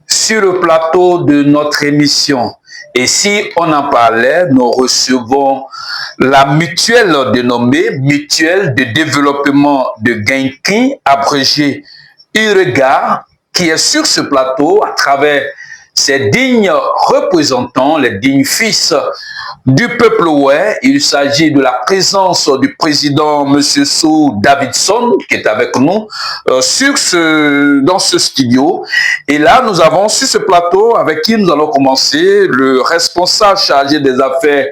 sur le plateau de notre émission. Et si on en parlait, nous recevons la mutuelle dénommée Mutuelle de développement de Genki, abrégé UREGA, qui est sur ce plateau à travers ses dignes représentants, les dignes fils du peuple ouai. Il s'agit de la présence du président M. Sou Davidson qui est avec nous dans ce studio. Et là, nous avons sur ce plateau avec qui nous allons commencer le responsable chargé des affaires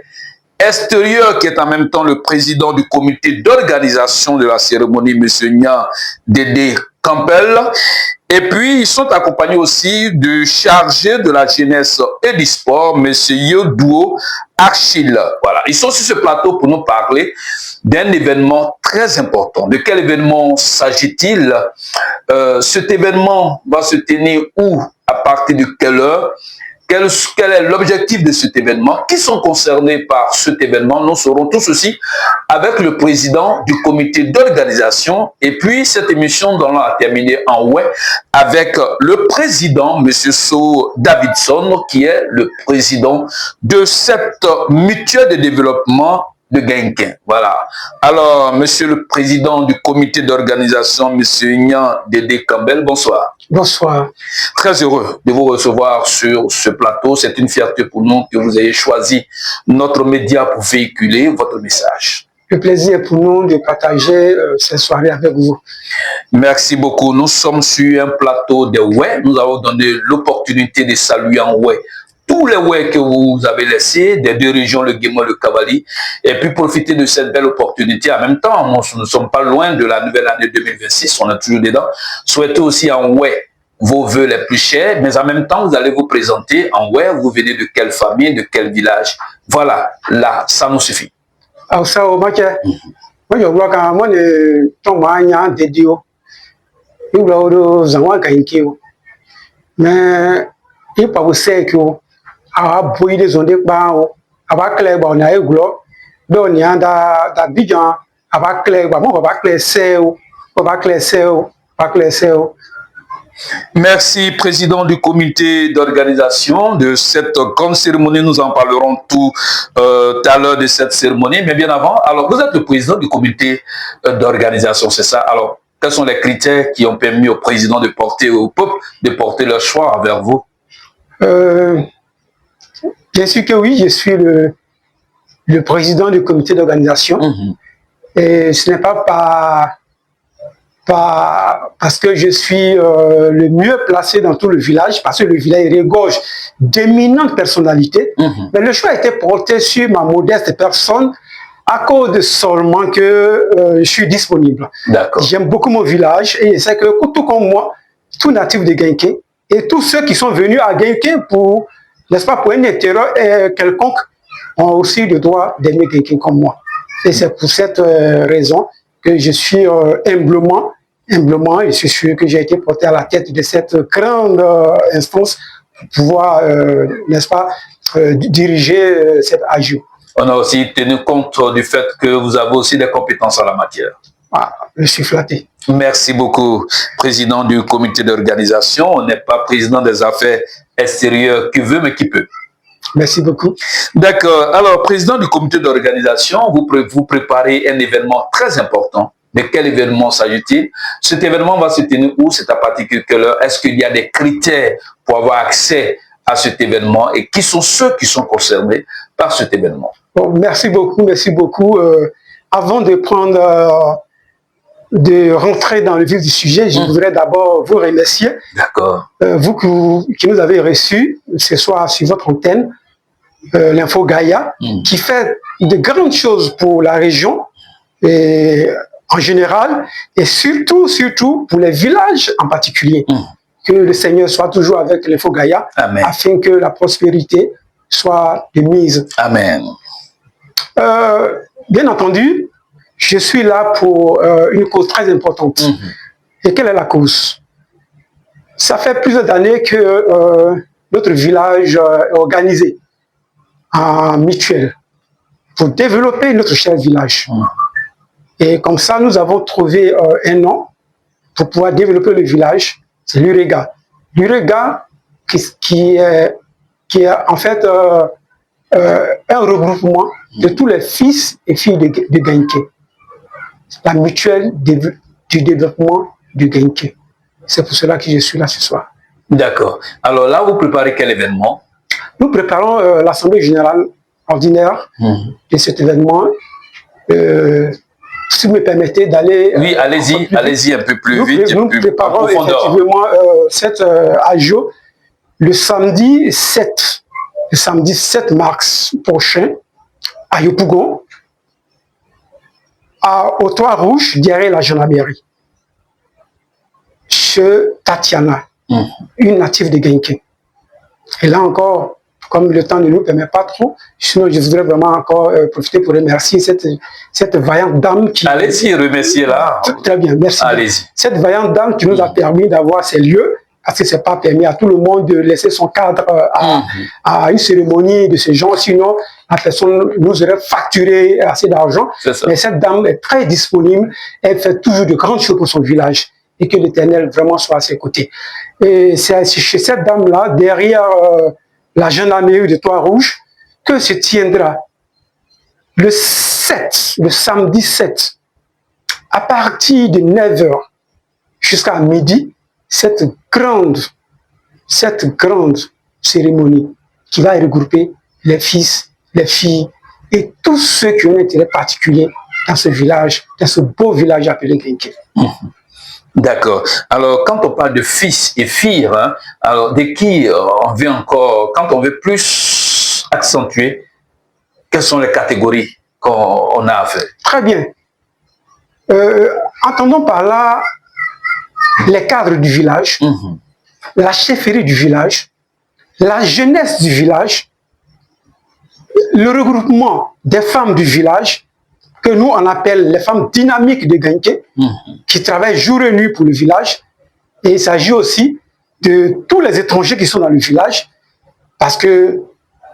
extérieures qui est en même temps le président du comité d'organisation de la cérémonie, M. Nya Dédé Campbell. Et puis, ils sont accompagnés aussi du chargé de la jeunesse et du sport, M. Yodouo Achille. Voilà, ils sont sur ce plateau pour nous parler d'un événement très important. De quel événement s'agit-il? Cet événement va se tenir où? À partir de quelle heure? Quel est l'objectif de cet événement? Qui sont concernés par cet événement? Nous saurons tout ceci avec le président du comité d'organisation. Et puis, cette émission, nous allons la terminer en ouais avec le président, M. So Davidson, qui est le président de cette mutuelle de développement de Genki. Voilà. Alors, monsieur le président du comité d'organisation, monsieur Nya Dédé Campbell, bonsoir. Bonsoir. Très heureux de vous recevoir sur ce plateau. C'est une fierté pour nous que vous ayez choisi notre média pour véhiculer votre message. Le plaisir pour nous de partager cette soirée avec vous. Merci beaucoup. Nous sommes sur un plateau de Ouai. Nous avons donné l'opportunité de saluer en Ouai tous les Ouai que vous avez laissés, des deux régions, le Guémo et le Kavali, et puis profiter de cette belle opportunité. En même temps, nous ne sommes pas loin de la nouvelle année 2026, on est toujours dedans. Souhaitez aussi en Ouai vos vœux les plus chers, mais en même temps, vous allez vous présenter en Ouai, vous venez de quelle famille, de quel village. Voilà, là, ça nous suffit. Alors ça, moi, je vois quand moi, le tombant de Dieu, il va au Zawa Genki, mais il pas vous sait que a bouilli des ondes par à clair bon na eglo do ni anda da bijan à clair bon va clair seo va clair seo va clair seo. Merci, président du comité d'organisation de cette grande cérémonie. Nous en parlerons tout à l'heure de cette cérémonie, mais bien avant. Alors, vous êtes le président du comité d'organisation, c'est ça? Alors, quels sont les critères qui ont permis au président de porter au peuple de porter leur choix envers vous? Bien sûr que oui, je suis le président du comité d'organisation. Et ce n'est pas parce que je suis le mieux placé dans tout le village, parce que le village regorge d'éminentes personnalités. Mais le choix a été porté sur ma modeste personne à cause de seulement que je suis disponible. J'aime beaucoup mon village et je sais que tout comme moi, tout natif de Genki et tous ceux qui sont venus à Genki pour, n'est-ce pas, pour un intérêt quelconque, ont aussi le droit d'aimer Genki comme moi. Et c'est pour cette raison que je suis humblement, et je suis sûr que j'ai été porté à la tête de cette grande instance pour pouvoir, n'est-ce pas, diriger cette AJO. On a aussi tenu compte du fait que vous avez aussi des compétences en la matière. Ah, je suis flatté. Merci beaucoup, président du comité d'organisation. On n'est pas président des affaires extérieures qui veut, mais qui peut. Merci beaucoup. D'accord. Alors, président du comité d'organisation, vous préparez un événement très important. De quel événement s'agit-il? Cet événement va se tenir où? C'est à partir de quelle heure? Est-ce qu'il y a des critères pour avoir accès à cet événement? Et qui sont ceux qui sont concernés par cet événement? Bon, merci beaucoup, merci beaucoup. Avant de rentrer dans le vif du sujet, je voudrais d'abord vous remercier. D'accord. Vous qui nous avez reçus ce soir sur votre antenne, l'Info Gaïa, qui fait de grandes choses pour la région et en général, et surtout pour les villages en particulier. Que le Seigneur soit toujours avec l'Info Gaïa, afin que la prospérité soit de mise. Amen. Bien entendu, je suis là pour une cause très importante. Et quelle est la cause? Ça fait plusieurs années que notre village est organisé en mutuelle pour développer notre cher village. Et comme ça, nous avons trouvé un nom pour pouvoir développer le village, c'est l'UREGA. L'UREGA qui est en fait un regroupement de tous les fils et filles de Gaïnké. La mutuelle du développement du Gaïnké. C'est pour cela que je suis là ce soir. D'accord. Alors là, vous préparez quel événement? Nous préparons l'Assemblée générale ordinaire de cet événement. Si vous me permettez d'aller... Oui, allez-y un peu plus vite. Nous préparons effectivement cet agio le samedi 7 mars prochain à Yopougon, au Toit Rouge, derrière la gendarmerie, chez Tatiana, une native de Gaïnké. Et là encore, comme le temps ne nous permet pas trop, sinon je voudrais vraiment encore profiter pour remercier cette vaillante dame qui... Allez-y, remerciez-la. Très bien, merci. Allez-y. Cette vaillante dame qui nous a permis d'avoir ces lieux, parce que ce n'est pas permis à tout le monde de laisser son cadre à une cérémonie de ce genre, sinon la personne nous aurait facturé assez d'argent. Mais cette dame est très disponible, elle fait toujours de grandes choses pour son village, et que l'Éternel vraiment soit à ses côtés. Et c'est chez cette dame-là, derrière la gendarmerie de Toit Rouge, que se tiendra le samedi 7, à partir de 9 h jusqu'à midi, cette grande cérémonie qui va regrouper les fils, les filles et tous ceux qui ont un intérêt particulier dans ce village, dans ce beau village appelé Gaïnké. D'accord. Alors, quand on parle de fils et filles, hein, alors de qui on veut encore, quand on veut plus accentuer, quelles sont les catégories qu'on a à faire? Très bien. Entendons par là les cadres du village, la chefferie du village, la jeunesse du village, le regroupement des femmes du village, que nous on appelle les femmes dynamiques de Gaïnké, qui travaillent jour et nuit pour le village. Et il s'agit aussi de tous les étrangers qui sont dans le village, parce que,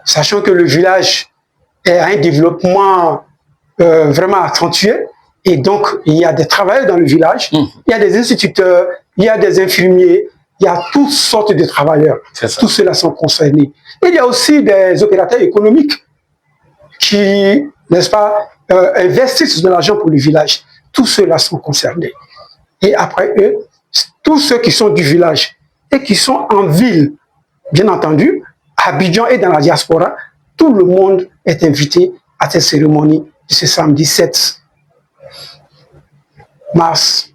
sachant que le village est un développement vraiment accentué, et donc il y a des travailleurs dans le village, il y a des instituteurs, il y a des infirmiers, il y a toutes sortes de travailleurs. Tous ceux-là sont concernés. Et il y a aussi des opérateurs économiques qui, n'est-ce pas, investissent de l'argent pour le village. Tous ceux-là sont concernés. Et après eux, tous ceux qui sont du village et qui sont en ville, bien entendu, à Abidjan et dans la diaspora, tout le monde est invité à cette cérémonie de ce samedi 7 mars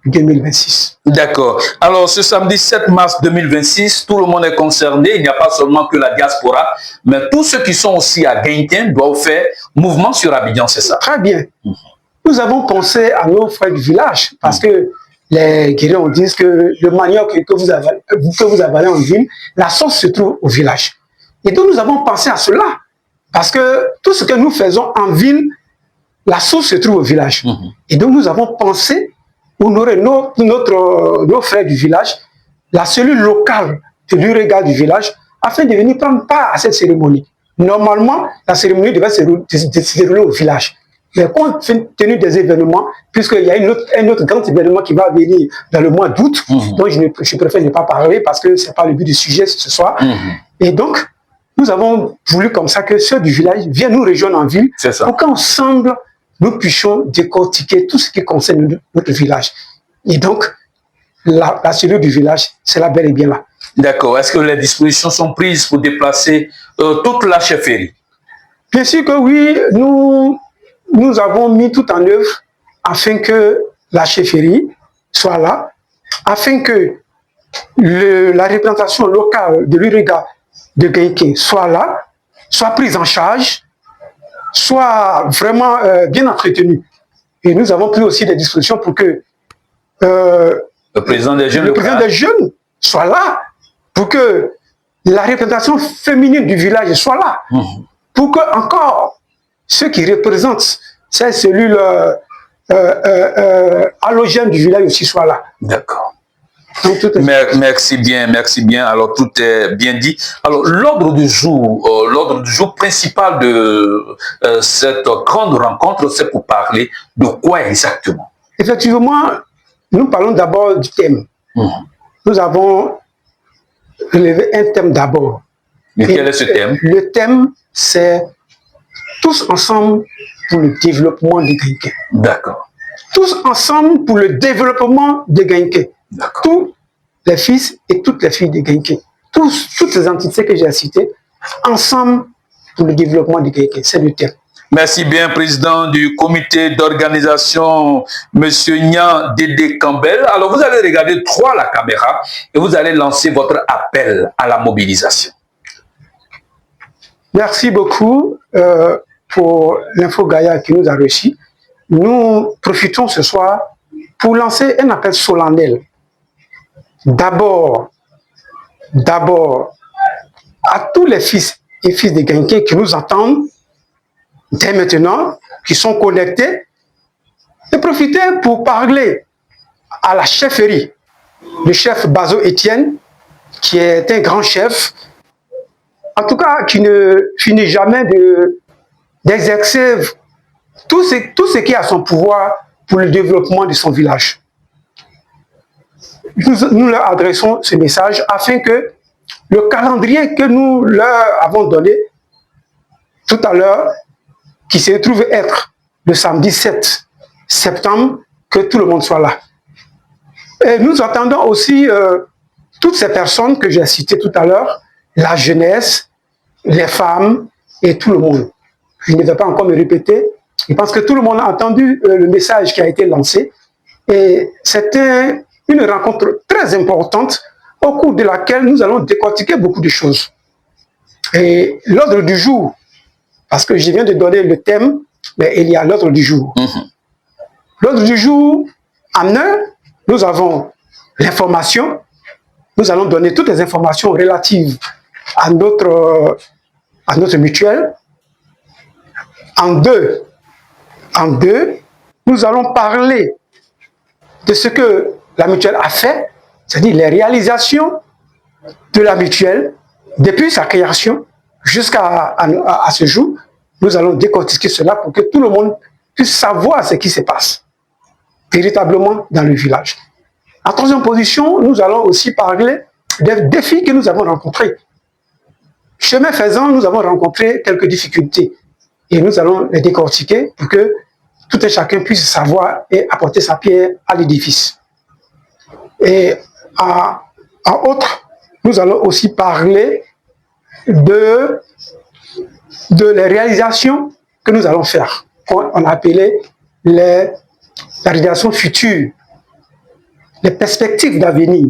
2026. D'accord. Alors, ce samedi 7 mars 2026, tout le monde est concerné. Il n'y a pas seulement que la diaspora, mais tous ceux qui sont aussi à Gaïnké doivent faire mouvement sur Abidjan, c'est ça? Très bien. Nous avons pensé à nos frères du village, parce que les guerriers disent que le manioc que vous avalez en ville, la sauce se trouve au village. Et donc nous avons pensé à cela, parce que tout ce que nous faisons en ville, la source se trouve au village. Et donc nous avons pensé honorer nos frères du village, la cellule locale de l'UREGA du village, afin de venir prendre part à cette cérémonie. Normalement, la cérémonie devait se dérouler au village. Mais compte tenu des événements, puisqu'il y a un autre grand événement qui va venir dans le mois d'août, dont je préfère ne pas parler parce que ce n'est pas le but du sujet ce soir. Et donc, nous avons voulu comme ça que ceux du village viennent nous rejoindre en ville pour qu'ensemble, nous puissions décortiquer tout ce qui concerne notre village. Et donc, la cellule du village, c'est là bel et bien là. D'accord. Est-ce que les dispositions sont prises pour déplacer toute la chefferie? Bien sûr que oui, nous avons mis tout en œuvre afin que la chefferie soit là, afin que la représentation locale de l'UREGA de Gaïnké soit là, soit prise en charge, soit vraiment bien entretenue. Et nous avons pris aussi des dispositions pour que le président des jeunes soit là, pour que la représentation féminine du village soit là, pour que encore ceux qui représentent ces cellules halogènes du village aussi soient là. D'accord. Merci bien. Alors, tout est bien dit. Alors, l'ordre du jour principal de cette grande rencontre, c'est pour parler de quoi exactement? Effectivement, nous parlons d'abord du thème. Nous avons relever un thème d'abord. Mais quel est ce thème? Le thème, c'est tous ensemble pour le développement des Gaïnké. D'accord. Tous ensemble pour le développement des Gaïnké. Tous les fils et toutes les filles des Gaïnké. Toutes les entités que j'ai citées, ensemble pour le développement des Gaïnké. C'est le thème. Merci bien, président du comité d'organisation, M. Nyan Dédé Campbell. Alors, vous allez regarder droit à la caméra et vous allez lancer votre appel à la mobilisation. Merci beaucoup pour l'info Gaïa qui nous a reçus. Nous profitons ce soir pour lancer un appel solennel. D'abord, à tous les fils et filles des Gaïnké qui nous entendent dès maintenant, qui sont connectés, de profiter pour parler à la chefferie, le chef Bazo Étienne, qui est un grand chef, en tout cas qui ne finit jamais d'exercer tout ce qui est à son pouvoir pour le développement de son village. Nous leur adressons ce message afin que le calendrier que nous leur avons donné tout à l'heure, qui se trouve être le samedi 7 septembre, que tout le monde soit là. Et nous attendons aussi toutes ces personnes que j'ai citées tout à l'heure, la jeunesse, les femmes et tout le monde. Je ne vais pas encore me répéter. Je pense que tout le monde a entendu le message qui a été lancé. Et c'était une rencontre très importante au cours de laquelle nous allons décortiquer beaucoup de choses. Et l'ordre du jour, parce que je viens de donner le thème, mais il y a l'ordre du jour. L'ordre du jour, en un, nous avons l'information. Nous allons donner toutes les informations relatives à notre mutuelle. En deux, nous allons parler de ce que la mutuelle a fait, c'est-à-dire les réalisations de la mutuelle depuis sa création jusqu'à ce jour. Nous allons décortiquer cela pour que tout le monde puisse savoir ce qui se passe véritablement dans le village. En troisième position, nous allons aussi parler des défis que nous avons rencontrés. Chemin faisant, nous avons rencontré quelques difficultés et nous allons les décortiquer pour que tout et chacun puisse savoir et apporter sa pierre à l'édifice. Et en outre, nous allons aussi parler de les réalisations que nous allons faire, qu'on a appelé les réalisations futures, les perspectives d'avenir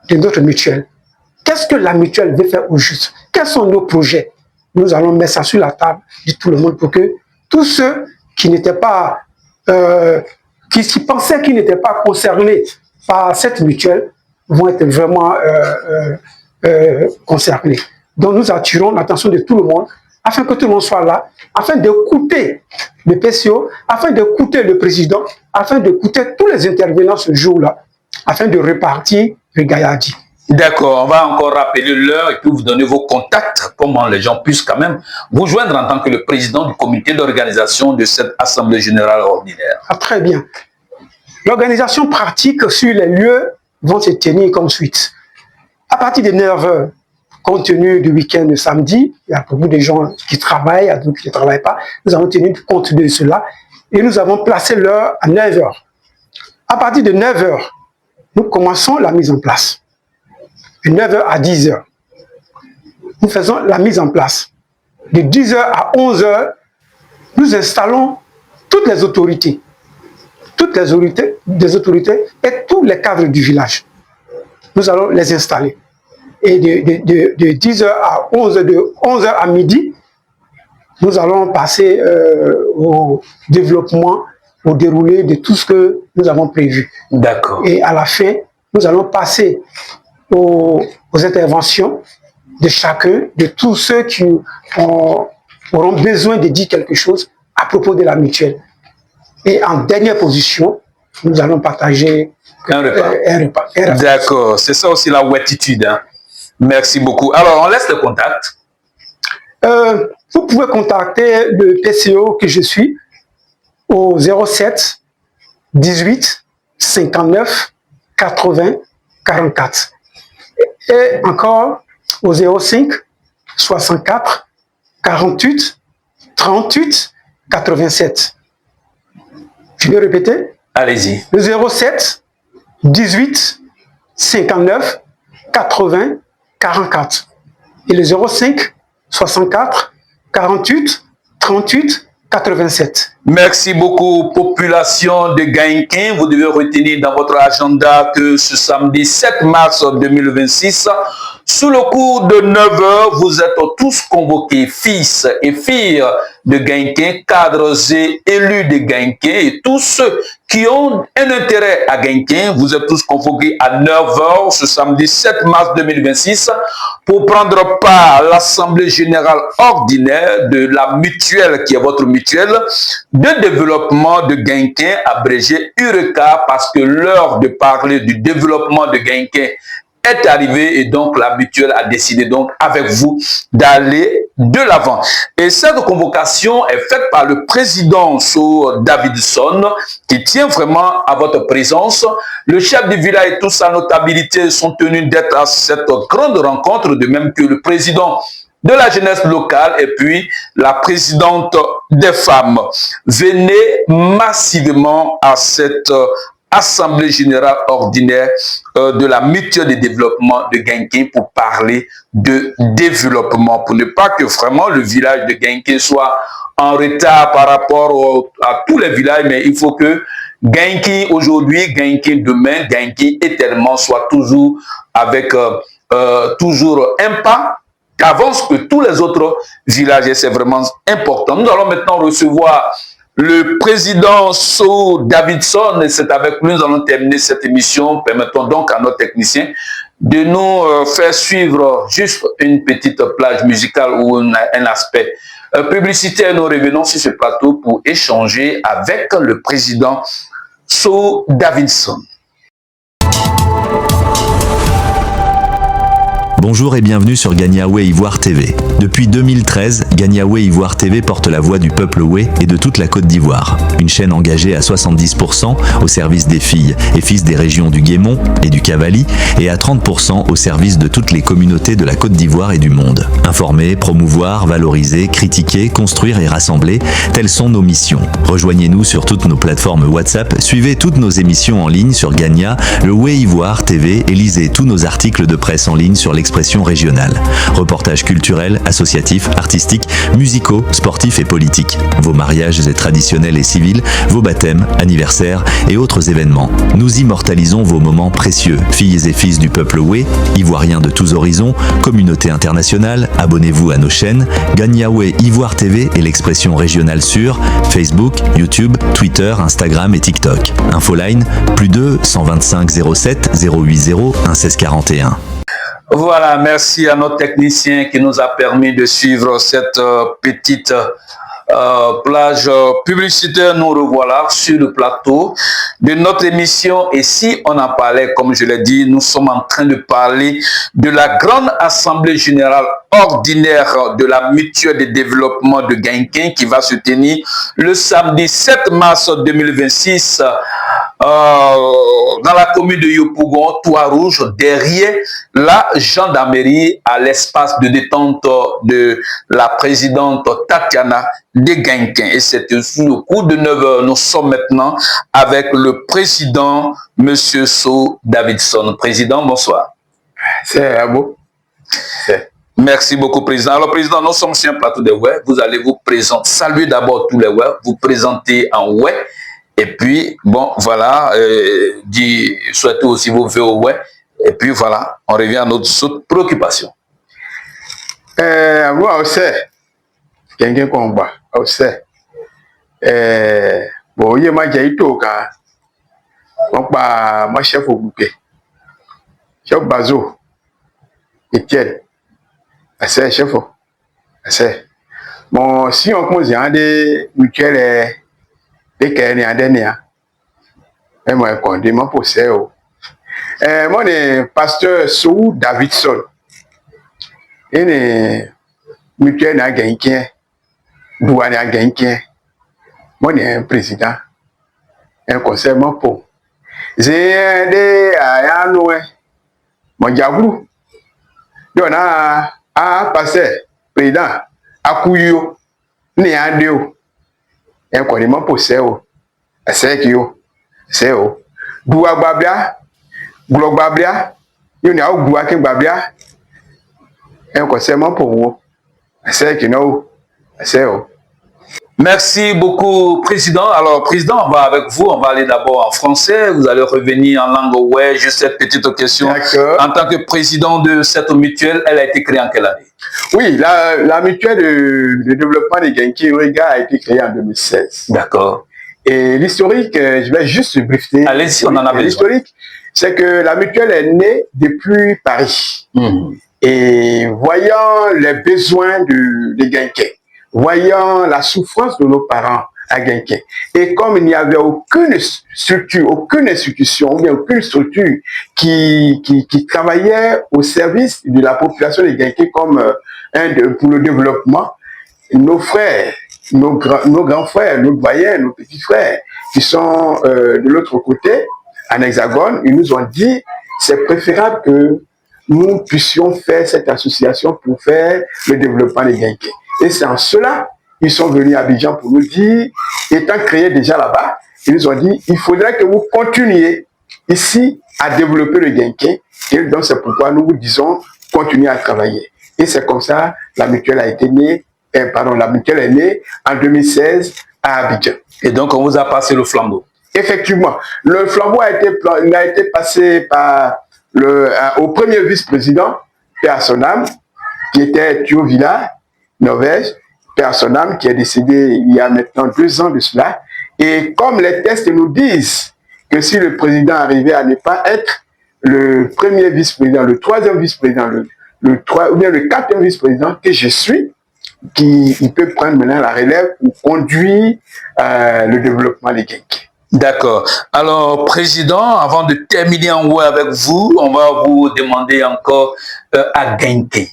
de notre mutuelle. Qu'est-ce que la mutuelle veut faire au juste? Quels sont nos projets? Nous allons mettre ça sur la table de tout le monde pour que tous ceux qui n'étaient pas, qui pensaient qu'ils n'étaient pas concernés par cette mutuelle vont être vraiment concernés. Donc nous attirons l'attention de tout le monde afin que tout le monde soit là, afin d'écouter le PCO, afin d'écouter le président, afin d'écouter tous les intervenants ce jour-là, afin de repartir le Gaïadi. D'accord, on va encore rappeler l'heure et puis vous donner vos contacts, comment les gens puissent quand même vous joindre en tant que le président du comité d'organisation de cette Assemblée Générale Ordinaire. Ah, très bien. L'organisation pratique sur les lieux vont se tenir comme suite. À partir de 9h, compte tenu du week-end de samedi, il y a beaucoup de gens qui travaillent, d'autres qui ne travaillent pas. Nous avons tenu compte de cela et nous avons placé l'heure à 9h. À partir de 9h, nous commençons la mise en place. De 9h à 10h, nous faisons la mise en place. De 10h à 11h, nous installons toutes les autorités et tous les cadres du village. Nous allons les installer. Et de 10h à 11h, de 11h à midi, nous allons passer au développement, au déroulé de tout ce que nous avons prévu. D'accord. Et à la fin, nous allons passer aux interventions de chacun, de tous ceux qui auront besoin de dire quelque chose à propos de la mutuelle. Et en dernière position, nous allons partager un repas. D'accord, c'est ça aussi la ouatitude. Hein? Merci beaucoup. Alors, on laisse le contact. Vous pouvez contacter le PCO que je suis au 07 18 59 80 44. Et encore au 05 64 48 38 87. Je vais répéter. Allez-y. Le 07 18 59 80 44. Et le 05 64 48 38 87. Merci beaucoup, population de Gaïnquin. Vous devez retenir dans votre agenda que ce samedi 7 mars 2026, sous le coup de 9 h, vous êtes tous convoqués, fils et filles de Gaïnquin, cadres et élus de Gaïnquin, et tous ceux qui ont un intérêt à Gaïnquin, vous êtes tous convoqués à 9 h ce samedi 7 mars 2026 pour prendre part à l'Assemblée générale ordinaire de la mutuelle, qui est votre mutuelle, de développement de Gaïnquin, abrégé URECA, parce que l'heure de parler du développement de Gaïnquin est arrivée et donc la mutuelle a décidé donc avec vous d'aller de l'avant. Et cette convocation est faite par le président So Davidson qui tient vraiment à votre présence. Le chef du village et toute sa notabilité sont tenus d'être à cette grande rencontre, de même que le président de la jeunesse locale et puis la présidente des femmes. Venez massivement à cette Assemblée générale ordinaire de la mutuelle de développement de Gaïnquin pour parler de développement, pour ne pas que vraiment le village de Gaïnquin soit en retard par rapport à tous les villages, mais il faut que Gaïnquin aujourd'hui, Gaïnquin demain, Gaïnquin éternellement soit toujours avec toujours un pas qu'avance que tous les autres villages, et c'est vraiment important. Nous allons maintenant recevoir le président So Davidson, et c'est avec lui que nous allons terminer cette émission. Permettons donc à notre technicien de nous faire suivre juste une petite plage musicale ou un aspect publicitaire. Nous revenons sur ce plateau pour échanger avec le président So Davidson. Bonjour et bienvenue sur Gagnaoué Ivoire TV. Depuis 2013, Gagnaoué Ivoire TV porte la voix du peuple Oué et de toute la Côte d'Ivoire. Une chaîne engagée à 70% au service des filles et fils des régions du Guémont et du Cavali et à 30% au service de toutes les communautés de la Côte d'Ivoire et du monde. Informer, promouvoir, valoriser, critiquer, construire et rassembler, telles sont nos missions. Rejoignez-nous sur toutes nos plateformes WhatsApp, suivez toutes nos émissions en ligne sur Gagna, le Oué Ivoire TV et lisez tous nos articles de presse en ligne sur l'expression régionale. Reportages culturels, associatifs, artistiques, musicaux, sportifs et politiques. Vos mariages et traditionnels et civils, vos baptêmes, anniversaires et autres événements. Nous immortalisons vos moments précieux. Filles et fils du peuple Oué, Ivoiriens de tous horizons, communauté internationale, abonnez-vous à nos chaînes Gagnaoué Ivoire TV et l'expression régionale sur Facebook, YouTube, Twitter, Instagram et TikTok. Infoline, +2 125 07 080 16 41. Voilà, merci à notre technicien qui nous a permis de suivre cette petite plage publicitaire. Nous revoilà sur le plateau de notre émission. Et si on en parlait, comme je l'ai dit, nous sommes en train de parler de la grande assemblée générale ordinaire de la mutuelle de développement de Gaïnquin qui va se tenir le samedi 7 mars 2026 dans la commune de Yopougon, Toit-Rouge, derrière la gendarmerie, à l'espace de détente de la présidente Tatiana de Gaïnquin. Et c'est sous le coup de 9 h. Nous sommes maintenant avec le président, Monsieur So Davidson. Président, bonsoir. C'est à vous. Merci beaucoup, président. Alors, président, nous sommes sur un plateau de Oué. Vous allez vous présenter, saluer d'abord tous les Oué, vous présenter en Oué. Et puis, bon, voilà, souhaitez aussi vos vœux au Oué. Et puis, voilà, on revient à notre préoccupation. Moi, aussi, quelqu'un combat, aussi. Bon, il y a ma jaïto, car, ma chef au bouquet. Chef Bazo, Etienne, assez, chef, assez. Bon, si on commence à des mutuelles, des cahiers à dernier, et moi, quand je m'en possède, moi, je suis pasteur So Davidson. Et je mutuelle à Gaïnquin, douane à Gaïnquin. Moi, je suis un président, un conseil, mon pot. J'ai des à Yanoué, mon diable, on a passé, président, à Kouyo, ni à Déo, et on connaît mon possède, c'est qui yo, c'est yo. Doua Babia, Glo Babia, il y a un Gouaké Babia, et on connaît mon pour vous, c'est qui nous, c'est yo. Merci beaucoup, Président. Alors, Président, on va avec vous. On va aller d'abord en français. Vous allez revenir en langue ouais. Juste cette petite question. En tant que président de cette mutuelle, elle a été créée en quelle année? Oui, la mutuelle de développement des Genki Urega a été créée en 2016. D'accord. Et l'historique, je vais juste briefer. Allez-y, on en a besoin. L'historique, c'est que la mutuelle est née depuis Paris. Et voyant les besoins des Genki, voyant la souffrance de nos parents à Genki, et comme il n'y avait aucune structure, aucune institution, ou bien aucune structure qui travaillait au service de la population de Genki comme pour le développement, nos frères, nos grands frères, nos doyens, nos petits frères, qui sont de l'autre côté, en Hexagone, ils nous ont dit c'est préférable que nous puissions faire cette association pour faire le développement des Genki. Et c'est en cela qu'ils sont venus à Abidjan pour nous dire, étant créés déjà là-bas, ils nous ont dit il faudrait que vous continuiez ici à développer le Genki. Et donc c'est pourquoi nous vous disons continuez à travailler. Et c'est comme ça la mutuelle a été née. La mutuelle est née en 2016 à Abidjan. Et donc, on vous a passé le flambeau. Effectivement. Le flambeau a été passé par au premier vice-président, Père Sonam, qui était Thio Villa, Norvège, Père Sonam, qui est décédé il y a maintenant 2 ans de cela. Et comme les tests nous disent que si le président arrivait à ne pas être le premier vice-président, le 3e vice-président, ou bien le 4e vice-président que je suis, il peut prendre maintenant la relève pour conduire le développement des Genki. D'accord. Alors, Président, avant de terminer en haut avec vous, on va vous demander encore à Genki,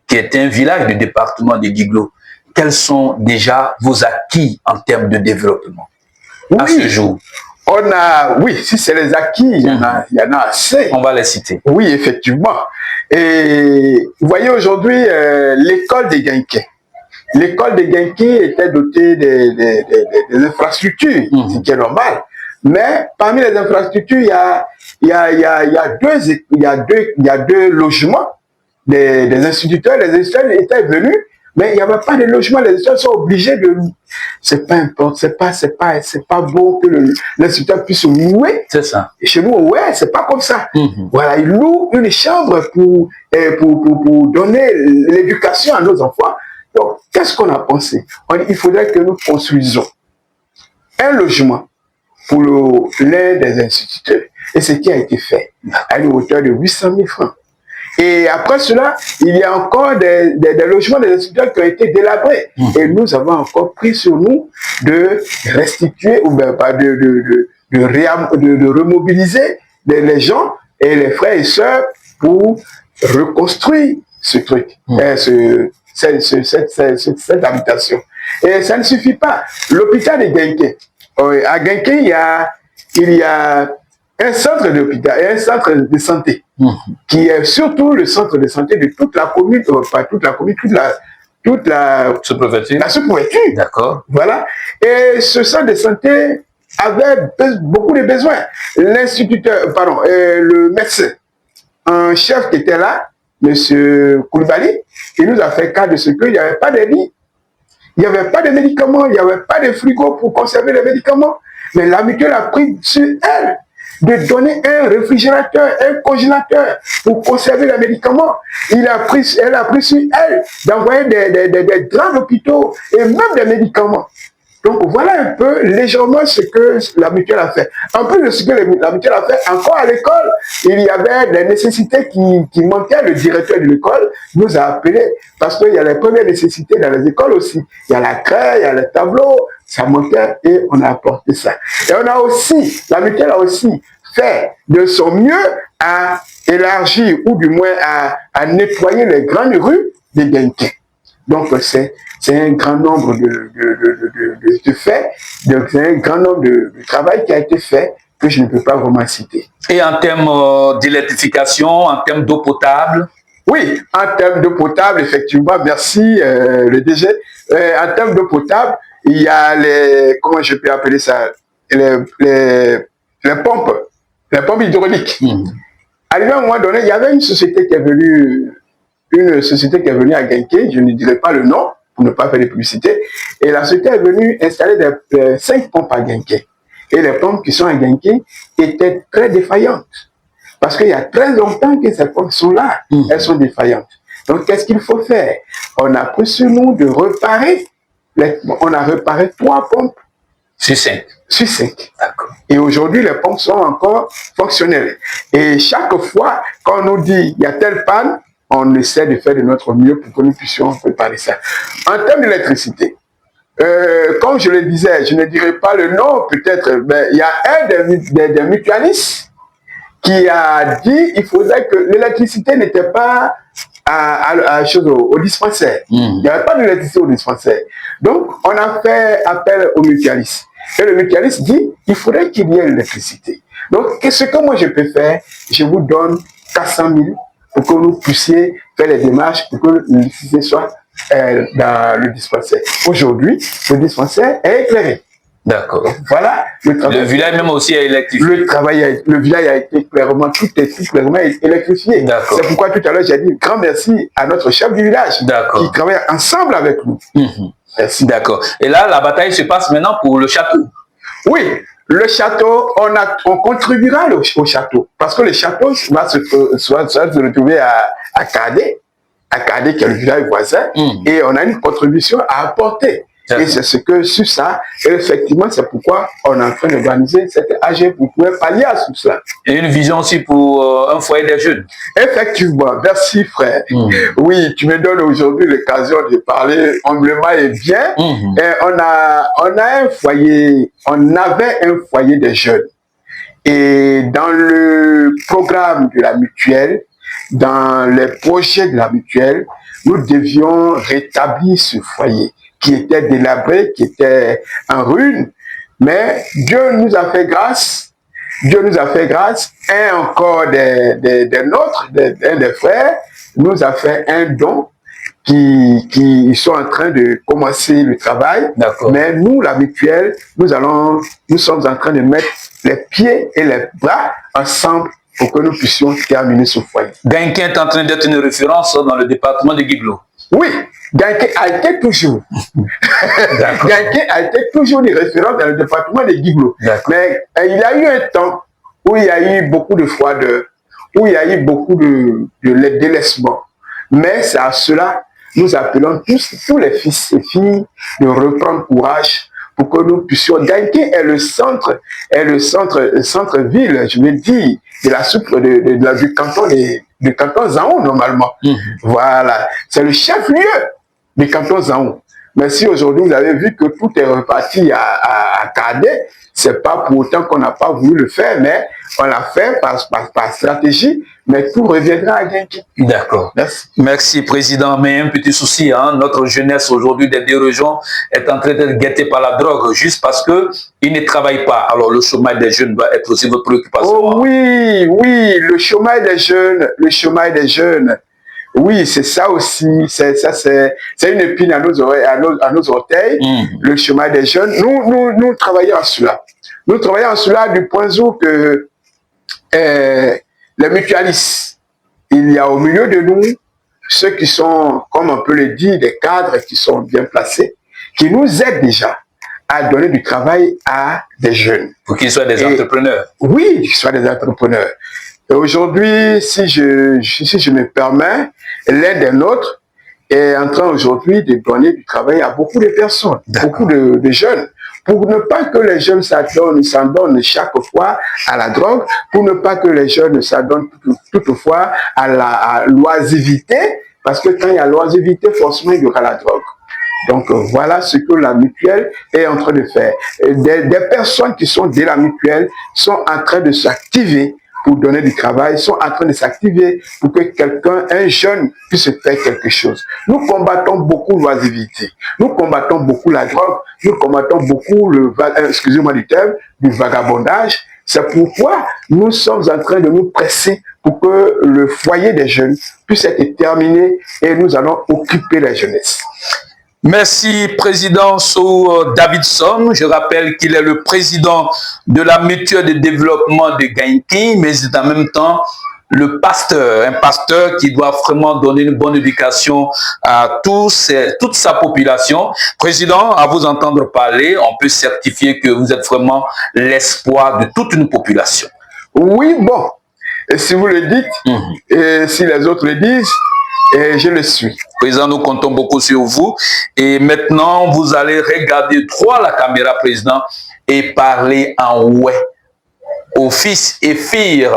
qui est un village du département de Guiglo, quels sont déjà vos acquis en termes de développement à ce jour? Oui, si c'est les acquis, il y en a assez. On va les citer. Oui, effectivement. Et vous voyez aujourd'hui l'école des Genki. L'école des Genki était dotée des infrastructures, ce qui est normal. Mais parmi les infrastructures, il y a deux logements des instituteurs. Les instituteurs étaient venus, mais il n'y avait pas de logement. Les instituteurs sont obligés de... C'est pas important, c'est pas bon que l'instituteur puisse louer. C'est ça. Et chez nous, ouais, c'est pas comme ça. Voilà, ils louent une chambre pour donner l'éducation à nos enfants. Donc, qu'est-ce qu'on a pensé? Il faudrait que nous construisons un logement pour l'un des instituteurs. Et ce qui a été fait à une hauteur de 800 000 francs. Et après cela, il y a encore des logements des instituteurs qui ont été délabrés. Et nous avons encore pris sur nous de restituer, ou bien pas de remobiliser les gens et les frères et sœurs pour reconstruire ce truc, cette habitation. Et ça ne suffit pas. L'hôpital de Genki, à Genki, il y a un centre d'hôpital et un centre de santé qui est surtout le centre de santé de toute la commune, pas toute la commune, toute la sous-préfecture. D'accord. Voilà. Et ce centre de santé avait beaucoup de besoins. L'instituteur, le médecin en chef qui était là, M. Koulibaly, il nous a fait cas de ce qu'il n'y avait pas de lit, il n'y avait pas de médicaments, il n'y avait pas de frigo pour conserver les médicaments. Mais la mutuelle a pris sur elle de donner un réfrigérateur, un congélateur pour conserver les médicaments. Elle a pris sur elle d'envoyer des draps d'hôpitaux et même des médicaments. Donc voilà un peu légèrement ce que la mutuelle a fait. En plus de ce que la mutuelle a fait, encore à l'école, il y avait des nécessités qui manquaient. Le directeur de l'école nous a appelés parce qu'il y a les premières nécessités dans les écoles aussi. Il y a la craie, il y a les tableaux, ça manquait et on a apporté ça. Et la mutuelle a aussi fait de son mieux à élargir ou du moins à nettoyer les grandes rues de Genki. Donc c'est un grand nombre de faits, c'est un grand nombre de travail qui a été fait que je ne peux pas vraiment citer. Et en termes d'électrification, en termes d'eau potable? Oui, en termes d'eau potable, effectivement, merci le DG. En termes d'eau potable, il y a les, comment je peux appeler ça, les pompes hydrauliques. Arrivé à un moment donné, il y avait une société qui est venue, à Genké, je ne dirai pas le nom pour ne pas faire de publicité, et la société est venue installer 5 pompes à Genké. Et les pompes qui sont à Genké étaient très défaillantes. Parce qu'il y a très longtemps que ces pompes sont là, elles sont défaillantes. Donc, qu'est-ce qu'il faut faire? On a pris sur nous de réparer, on a réparé 3 pompes. Sur 5. Sur 5. D'accord. Et aujourd'hui, les pompes sont encore fonctionnelles. Et chaque fois qu'on nous dit il y a telle panne, on essaie de faire de notre mieux pour que nous puissions préparer ça. En termes d'électricité, comme je le disais, je ne dirai pas le nom, peut-être, mais il y a un des mutualistes qui a dit qu'il faudrait que l'électricité n'était pas au dispensaire. Il n'y avait pas d'électricité au dispensaire. Donc, on a fait appel au mutualiste. Et le mutualiste dit qu'il faudrait qu'il y ait l'électricité. Donc, ce que moi je peux faire, je vous donne 400 000 pour que vous puissiez faire les démarches pour que l'électricité soit dans le dispensaire. Aujourd'hui, le dispensaire est éclairé. D'accord. Voilà le travail. Le village même aussi est électrifié. Le village a été clairement, tout clairement électrifié. C'est pourquoi tout à l'heure j'ai dit grand merci à notre chef du village qui travaille ensemble avec nous. Merci. D'accord. Et là, la bataille se passe maintenant pour le château. Oui, le château, on contribuera au château. Parce que le château va se retrouver à Kadé, qui est le village voisin, et on a une contribution à apporter. Et c'est ce que, sur ça, effectivement, c'est pourquoi on est en train d'organiser cette AG pour pouvoir pallier à tout cela. Et une vision aussi pour un foyer des jeunes. Effectivement, merci frère. Oui, tu me donnes aujourd'hui l'occasion de parler humblement et bien. Et on avait un foyer des jeunes. Et dans le programme de la mutuelle, dans les projets de la mutuelle, nous devions rétablir ce foyer qui était délabré, qui était en ruine. Mais Dieu nous a fait grâce. Dieu nous a fait grâce. Un encore des nôtres, un des frères, nous a fait un don qui sont en train de commencer le travail. Mais nous, la mutuelle, nous sommes en train de mettre les pieds et les bras ensemble pour que nous puissions terminer ce foyer. Genké est en train d'être une référence dans le département de Guiblo. Oui, Genké a été toujours. Genké a été toujours une référence dans le département de Guiblo. Mais il y a eu un temps où il y a eu beaucoup de froideur, où il y a eu beaucoup de délaissement. Mais c'est à cela, nous appelons tous les fils et filles de reprendre courage pour que nous puissions. Genké est le centre-ville, je veux dire, du canton Zaon, normalement. Voilà, c'est le chef-lieu du canton Zaon. Mais si aujourd'hui vous avez vu que tout est reparti à Kadé, c'est pas pour autant qu'on n'a pas voulu le faire, mais on l'a fait par stratégie, mais tout reviendra à Genké. D'accord. Merci, Président. Mais un petit souci, hein, notre jeunesse aujourd'hui des deux régions est en train d'être guettée par la drogue, juste parce qu'ils ne travaillent pas. Alors le chômage des jeunes doit être aussi votre préoccupation. Oh oui, oui, le chômage des jeunes. Oui, c'est ça aussi. C'est une épine à nos oreilles, à nos orteils. Le chômage des jeunes. Nous travaillons à cela. Nous travaillons à cela du point de vue que les mutualistes, il y a au milieu de nous ceux qui sont, comme on peut le dire, des cadres qui sont bien placés, qui nous aident déjà à donner du travail à des jeunes. Pour qu'ils soient des entrepreneurs. Oui, qu'ils soient des entrepreneurs. Et aujourd'hui, si je me permets, l'un des nôtres est en train aujourd'hui de donner du travail à beaucoup de personnes, beaucoup de jeunes, pour ne pas que les jeunes s'en donnent chaque fois à la drogue, pour ne pas que les jeunes s'en donnent toutefois à la l'oisivité, parce que quand il y a l'oisivité, forcément il y aura la drogue. Donc voilà ce que la mutuelle est en train de faire. Des personnes qui sont de la mutuelle sont en train de s'activer pour donner du travail, sont en train de s'activer pour que quelqu'un, un jeune, puisse faire quelque chose. Nous combattons beaucoup l'oisivité, nous combattons beaucoup la drogue, nous combattons beaucoup excusez-moi du terme, du vagabondage. C'est pourquoi nous sommes en train de nous presser pour que le foyer des jeunes puisse être terminé et nous allons occuper la jeunesse. Merci, Président Davidson. Je rappelle qu'il est le président de la mutuelle de développement de Gainki, mais c'est en même temps le pasteur, un pasteur qui doit vraiment donner une bonne éducation à toute sa population. Président, à vous entendre parler, on peut certifier que vous êtes vraiment l'espoir de toute une population. Oui, bon, et si vous le dites, et si les autres le disent, et je le suis. Président, nous comptons beaucoup sur vous. Et maintenant, vous allez regarder droit à la caméra, Président, et parler en ouais aux fils et filles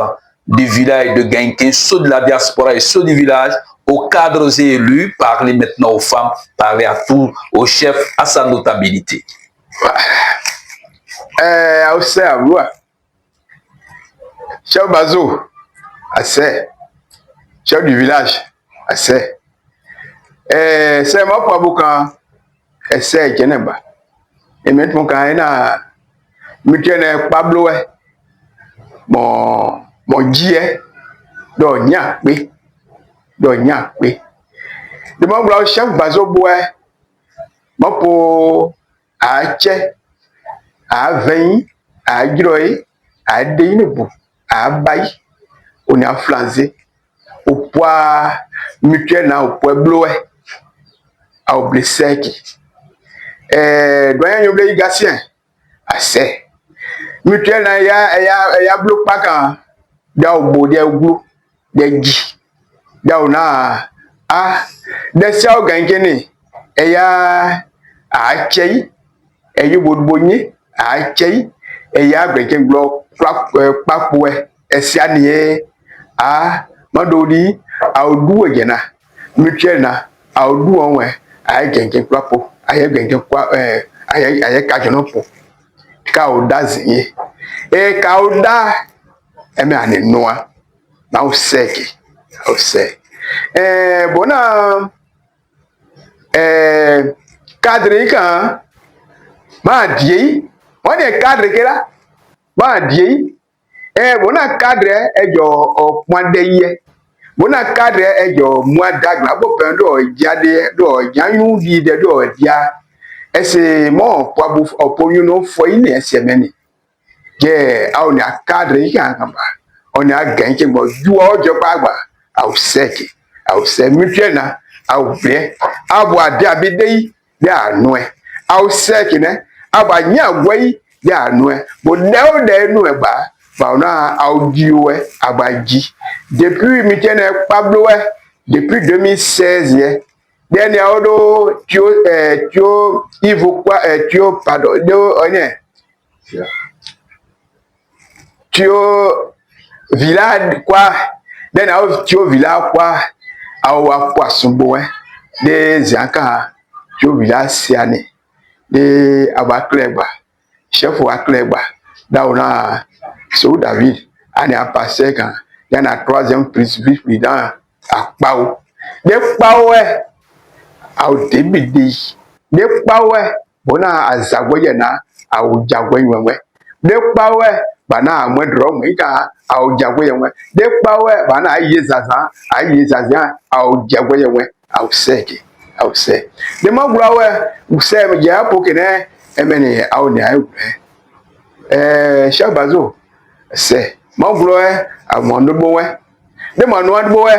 du village de Gainkin, ceux de la diaspora et ceux du village, aux cadres et élus, parler maintenant aux femmes, parler à tous, au chef, à sa notabilité. Chef Bazo, assez. Chef du village, assez. C'est moi pour beaucoup, assez, Geneba. Et maintenant, quand il y a un Pablo, mon dieu, donc nyakpe. De mon blanc chef Bazo bois, mon pour à Tché, à Vein, à Groé, à Déinebou, à Baï, on est flancé au poids mutuel au poids bleu, au blessé qui. Doyen Yoblé Gatien, assez. Mutuel il y a bleu pas quand dans le beau des bleu des gi dans na des sao gangene il y a à chei et you would bonnie à chei et il y a gangene bloc pas pour esianie à madodi à odu gena mutuel na à odu onwe à gangene plapo à gangene quoi à kajono po kauda zinye kauda eme ane noa na useke ose bona cadre kan ma die on est cadre ke la ma die bona cadre ejo opwande ye bona cadre ejo mo dagla bo pen do jade do janyu di de do dia ese mo poabu oponyu no foi ni ese meni je a on a cadre kan kamba on a ganke mo ju ojo pagba au seki au se mutuel na au bien abo ade abedei ya noe au seki ne aba nya gwai ya noe bo de no eba ba na au diwe abaji depuis mutuel na Pablo depuis 2016 dernier odo tio Ivo quoi tio pardon do onye tio village quoi den au tio village quoi au poisson des anka tio village siane de abakleba chef wa kleba dauna so David ani a passé quand il y a troisième vice-président à Pau de Pau au début de Pau bona azagwe na au jagwe wenwe de Pau bana amwedro mwika au jagwe yenwe de Pau bana ayezaza au jagwe yenwe au seke au se de magulawe use ya pokene emeni au ni ayu Shabazo se magulawe amondo bowe de manu adbowe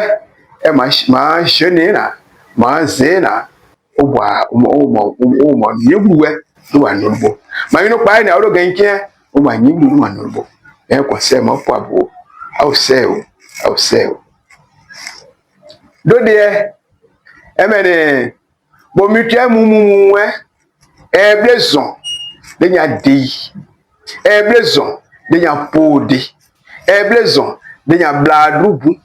ma shenina ma zena oba o nyegluwe do anurbo ma yino pa ni awro ganke o ma nyeglu do anurbo ko se ma po abo au se do de emene bo mutua mumu blezon de nya de blezon de nya pode blezon de nya bladrubu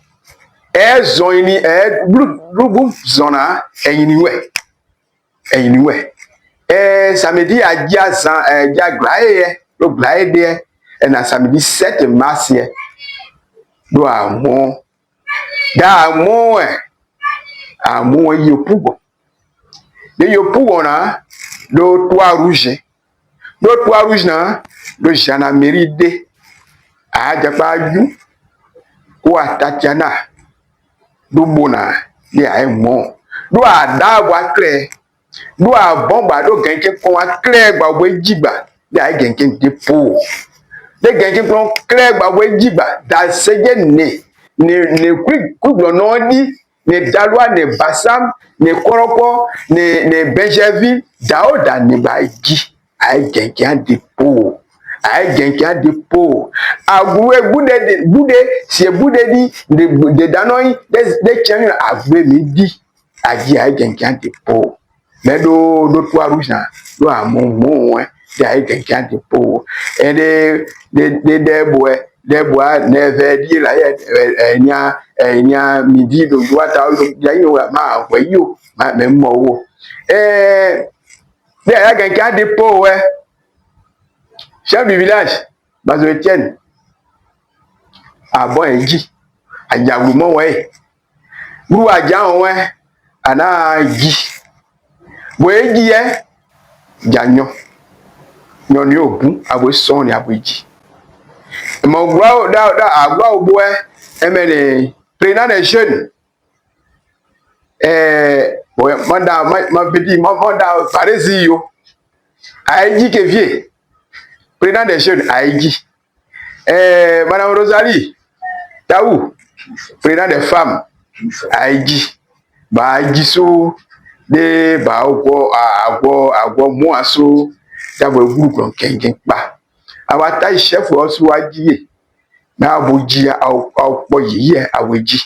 zoini rubu zona eyiniwe samedi adia san dia glae lo glae de na samedi 7 mars do amon yopugo de yopugo na do toit rouge na do gendarmerie de a japa ju ou à Tatiana, d'où Bona, il y a un mot, d'où à Dawa Claire, d'où à Bomba, d'où quelqu'un qu'on a Claire, bah, oui, Jiba, il y a quelqu'un de pauvre. De quelqu'un qu'on Claire, bah, oui, Jiba, dans ce né, ne quick, non dit, ne Dalois, ne Bassam, ne Koroko, ne Benjaville, Daoda, ne Baïki, avec quelqu'un de pauvre. Avec quelqu'un de pauvre. Agoué, boudé, c'est boudé dit, de Danoï, des tiens, agoué midi, a dit avec quelqu'un de pauvre. Mais d'autres trois rouges, là, mon, avec quelqu'un de pauvre. Et des bois, never dit, là, il y a midi, de droite, il y a ma, voyou, même mot. Et, il y a quelqu'un de pauvre, ouais. Chef du village, Bazo Etienne, à bon et dit, à Yagoumon, ouais. Nous à Dian, ouais, à dit. Ouais, dit, hein, Gagnon. Yon yo bout, à vos sons et à vous dit. Mon gros, à bois au bois, les présidents des jeunes. Ouais, mon petit, mon parisien, a dit que vieux. Président des jeunes, Haïti. Madame Rosalie, Taou, président des femmes, Haïti. Bah, Haïti sous des bah, agua, moi, sous, ça va vous qu'on qu'un pas. Avoir taille chef ou sous Haïti. N'a vous dire à hier, à vous dire.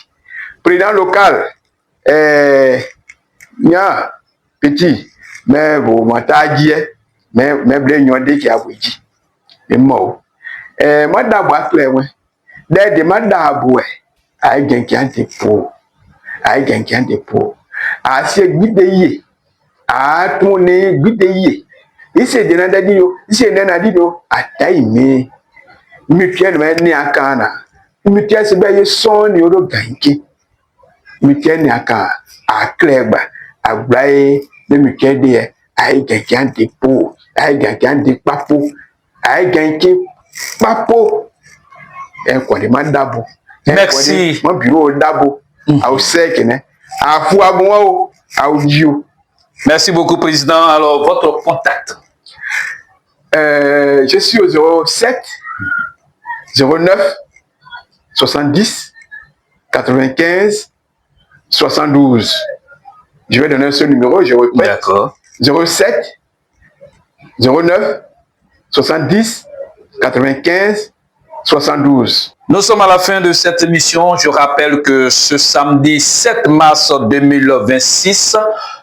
Président local, nya, petit, mais vous m'entendez, mais blé, qui a vous dit. Mo madame Claire ouais de madame ouais ay quelqu'un de pauvre a se guideye a tourner guideye il se denanda dio il se nana dio ataime mutuel mais ni akana mutuel se baye son yoro ganki mutuel ni aka a Claire ba a braille de mutuel de ay quelqu'un de pauvre ay quelqu'un de papo ay quelqu'un papo en quoi de mandabo merci mon bureau dabo au sec né a foi bon audio. Merci beaucoup président. Alors votre contact? Je suis au 07 09 70 95 72. Je vais donner ce numéro, je répète. D'accord. 07 09 70 95 72. Nous sommes à la fin de cette émission. Je rappelle que ce samedi 7 mars 2026,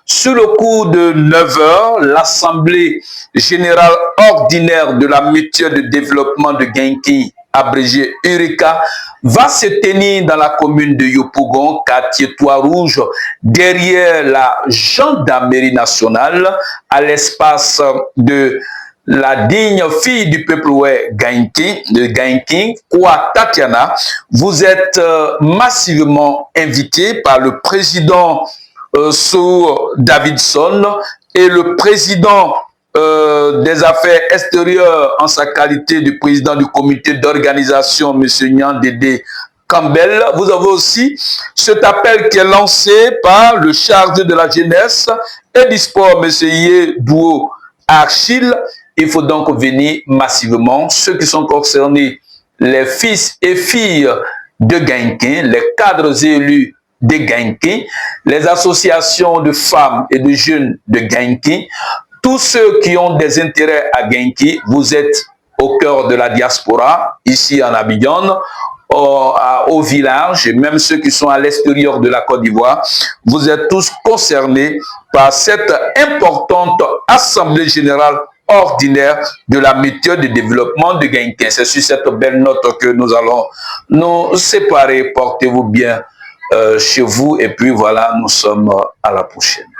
sur le coup de 9 h, l'Assemblée générale ordinaire de la mutuelle de développement de Genki, abrégé Urika, va se tenir dans la commune de Yopougon, quartier Trois-Rouges, derrière la gendarmerie nationale, à l'espace de la digne fille du peuple de Genki, Kwa Tatiana. Vous êtes massivement invité par le président Sou Davidson et le président des affaires extérieures en sa qualité de président du comité d'organisation, M. Nyan Dédé Campbell. Vous avez aussi cet appel qui est lancé par le chargé de la jeunesse et du sport, M. Yedouo Achille. Il faut donc venir massivement. Ceux qui sont concernés, les fils et filles de Genki, les cadres élus de Genki, les associations de femmes et de jeunes de Genki, tous ceux qui ont des intérêts à Genki, vous êtes au cœur de la diaspora, ici en Abidjan, au village, et même ceux qui sont à l'extérieur de la Côte d'Ivoire, vous êtes tous concernés par cette importante Assemblée générale ordinaire de la mutuelle de développement de Genki. C'est sur cette belle note que nous allons nous séparer. Portez-vous bien chez vous et puis voilà, nous sommes à la prochaine.